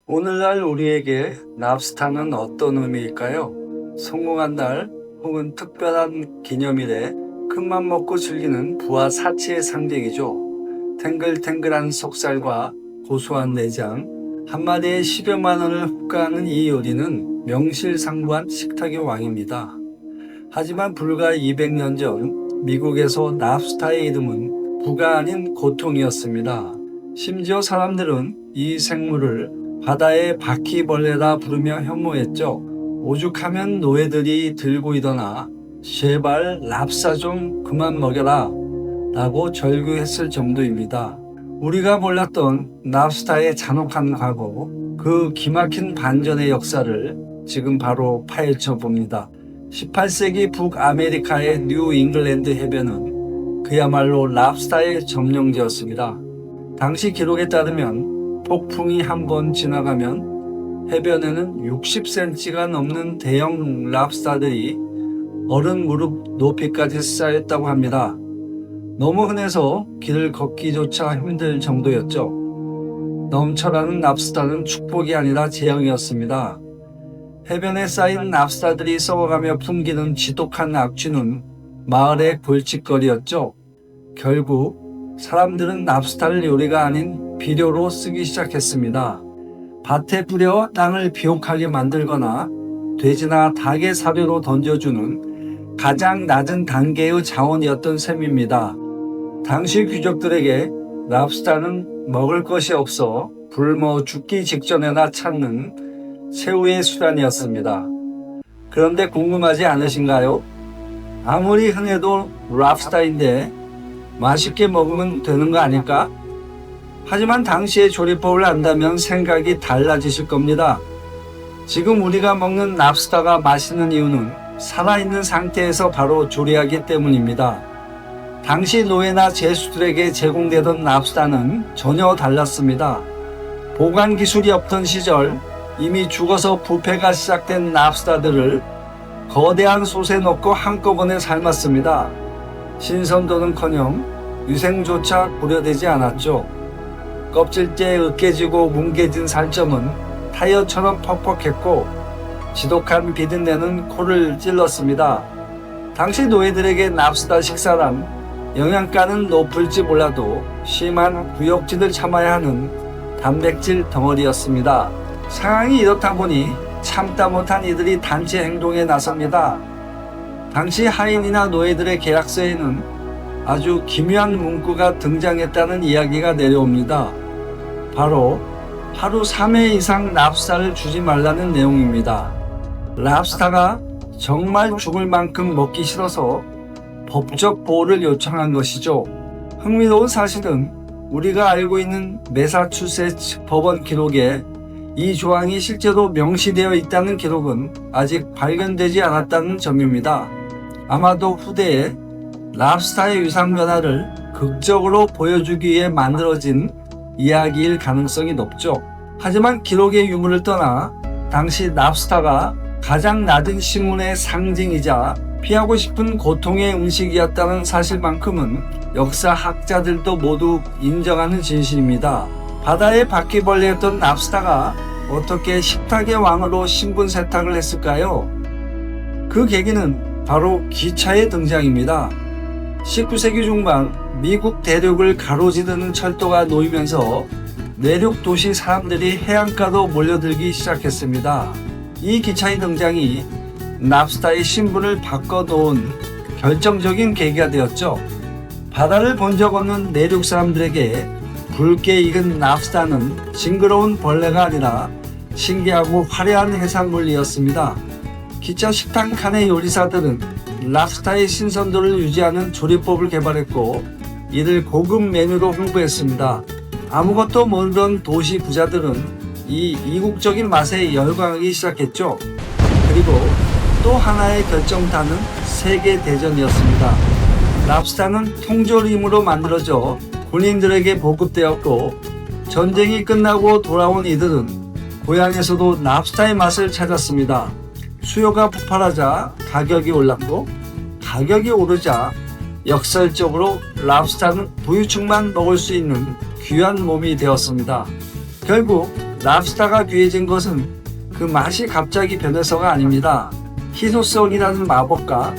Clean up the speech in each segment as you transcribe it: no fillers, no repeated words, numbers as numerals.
오늘날 우리에게 랍스타는 어떤 의미일까요? 성공한 날 혹은 특별한 기념일에 큰맘 먹고 즐기는 부와 사치의 상징이죠. 탱글탱글한 속살과 고소한 내장, 한 마리에 10여만 원을 호가하는 이 요리는 명실상부한 식탁의 왕입니다. 하지만 불과 200년 전 미국에서 랍스타의 이름은 부가 아닌 고통이었습니다. 심지어 사람들은 이 생물을 바다의 바퀴벌레라 부르며 혐오했죠. 오죽하면 노예들이 들고 일어나 제발 랍스타 좀 그만 먹여라 라고 절규했을 정도입니다. 우리가 몰랐던 랍스타의 잔혹한 과거, 그 기막힌 반전의 역사를 지금 바로 파헤쳐 봅니다. 18세기 북아메리카의 뉴 잉글랜드 해변은 그야말로 랍스타의 점령지였습니다. 당시 기록에 따르면 폭풍이 한번 지나가면 해변에는 60cm가 넘는 대형 랍스타들이 어른 무릎 높이까지 쌓였다고 합니다. 너무 흔해서 길을 걷기조차 힘들 정도였죠. 넘쳐나는 랍스타는 축복이 아니라 재앙이었습니다. 해변에 쌓인 랍스타들이 썩어가며 풍기는 지독한 악취는 마을의 골칫거리였죠. 결국 사람들은 랍스타를 요리가 아닌 비료로 쓰기 시작했습니다. 밭에 뿌려 땅을 비옥하게 만들거나 돼지나 닭의 사료로 던져주는 가장 낮은 단계의 자원이었던 셈입니다. 당시 귀족들에게 랍스타는 먹을 것이 없어 굶어 죽기 직전에나 찾는 최후의 수단이었습니다. 그런데 궁금하지 않으신가요? 아무리 흔해도 랍스타인데 맛있게 먹으면 되는 거 아닐까? 하지만 당시의 조리법을 안다면 생각이 달라지실 겁니다. 지금 우리가 먹는 랍스타가 맛있는 이유는 살아있는 상태에서 바로 조리하기 때문입니다. 당시 노예나 제수들에게 제공되던 랍스타는 전혀 달랐습니다. 보관 기술이 없던 시절 이미 죽어서 부패가 시작된 랍스타들을 거대한 솥에 넣고 한꺼번에 삶았습니다. 신선도는커녕 위생조차 고려되지 않았죠. 껍질째 으깨지고 뭉개진 살점은 타이어처럼 퍽퍽했고 지독한 비린내는 코를 찔렀습니다. 당시 노예들에게 랍스타 식사란 영양가는 높을지 몰라도 심한 구역질을 참아야 하는 단백질 덩어리였습니다. 상황이 이렇다 보니 참다 못한 이들이 단체 행동에 나섭니다. 당시 하인이나 노예들의 계약서에는 아주 기묘한 문구가 등장했다는 이야기가 내려옵니다. 바로 하루 3회 이상 랍스타를 주지 말라는 내용입니다. 랍스타가 정말 죽을 만큼 먹기 싫어서 법적 보호를 요청한 것이죠. 흥미로운 사실은 우리가 알고 있는 매사추세츠 법원 기록에 이 조항이 실제로 명시되어 있다는 기록은 아직 발견되지 않았다는 점입니다. 아마도 후대에 랍스타의 위상 변화를 극적으로 보여주기 위해 만들어진 이야기일 가능성이 높죠. 하지만 기록의 유무를 떠나 당시 랍스타가 가장 낮은 신분의 상징이자 피하고 싶은 고통의 음식이었다는 사실만큼은 역사학자들도 모두 인정하는 진실입니다. 바다의 바퀴벌레였던 랍스타가 어떻게 식탁의 왕으로 신분 세탁을 했을까요? 그 계기는 바로 기차의 등장입니다. 19세기 중반 미국 대륙을 가로지르는 철도가 놓이면서 내륙 도시 사람들이 해안가로 몰려들기 시작했습니다. 이 기차의 등장이 랍스타의 신분을 바꿔놓은 결정적인 계기가 되었죠. 바다를 본 적 없는 내륙 사람들에게 붉게 익은 랍스타는 징그러운 벌레가 아니라 신기하고 화려한 해산물이었습니다. 기차 식당 칸의 요리사들은 랍스타의 신선도를 유지하는 조리법을 개발했고 이를 고급 메뉴로 홍보했습니다. 아무것도 모르던 도시 부자들은 이 이국적인 맛에 열광하기 시작했죠. 그리고 또 하나의 결정타는 세계대전이었습니다. 랍스타는 통조림으로 만들어져 군인들에게 보급되었고 전쟁이 끝나고 돌아온 이들은 고향에서도 랍스타의 맛을 찾았습니다. 수요가 폭발하자 가격이 올랐고 가격이 오르자 역설적으로 랍스타는 부유층만 먹을 수 있는 귀한 몸이 되었습니다. 결국 랍스타가 귀해진 것은 그 맛이 갑자기 변해서가 아닙니다. 희소성이라는 마법과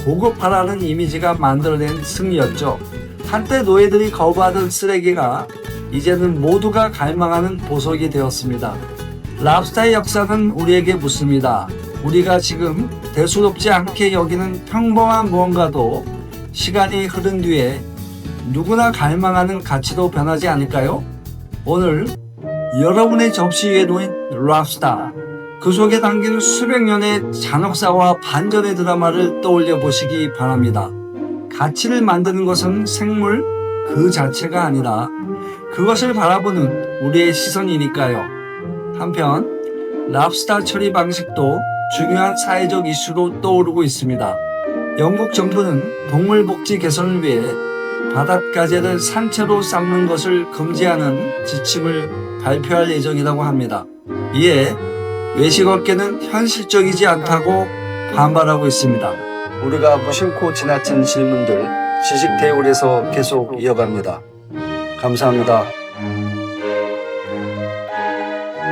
고급화라는 이미지가 만들어낸 승리였죠. 한때 노예들이 거부하던 쓰레기가 이제는 모두가 갈망하는 보석이 되었습니다. 랍스타의 역사는 우리에게 묻습니다. 우리가 지금 대수롭지 않게 여기는 평범한 무언가도 시간이 흐른 뒤에 누구나 갈망하는 가치로 변하지 않을까요? 오늘 여러분의 접시 위에 놓인 랍스타, 그 속에 담긴 수백 년의 잔혹사와 반전의 드라마를 떠올려 보시기 바랍니다. 가치를 만드는 것은 생물 그 자체가 아니라 그것을 바라보는 우리의 시선이니까요. 한편 랍스타 처리 방식도 중요한 사회적 이슈로 떠오르고 있습니다. 영국 정부는 동물 복지 개선을 위해 바닷가재를 산채로 삶는 것을 금지하는 지침을 발표할 예정이라고 합니다. 이에 외식업계는 현실적이지 않다고 반발하고 있습니다. 우리가 무심코 지나친 질문들 지식대울에서 계속 이어갑니다. 감사합니다.